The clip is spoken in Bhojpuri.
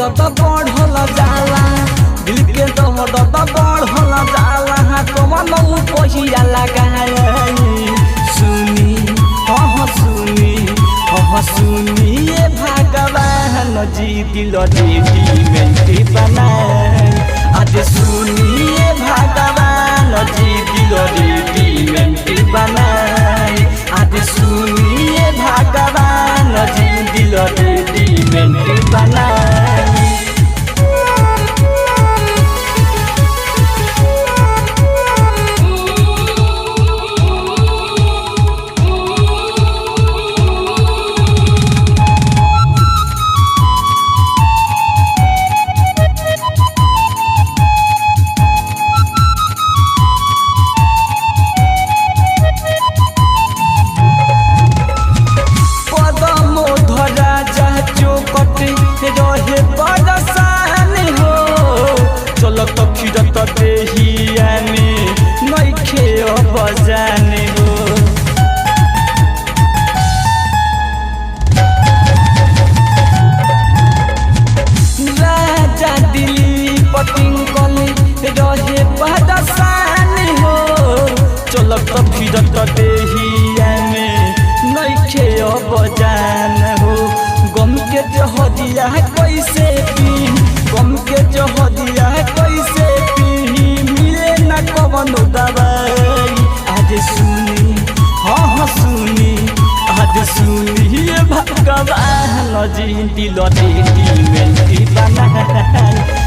दर्द बढ़ल जाला दिल के दर्द बढ़ल जाला कमन पहिया लगाई सुनी सुनी सुनिए भगवान जी दिल रेडीमेड बनाए आज सुनिए भगवान जी दिल रेडीमेड बनाए आज सुनिए भगवान जी दिल रेडीमेड बनाए रहे बरसान हो चलत फिरत देहिया में नइखे अब जाने हो राजा दिलीप टिंकल रहे बरसान हो चलत फिरत देहिया में नइखे अब जाने हो गम के जहदिया कैसे पी गम के जहदिया कैसे पी मिले न कवनो दवाई आज सुनी सुनी आज सुनिए भगवान जी दिल रेडीमेड बनाए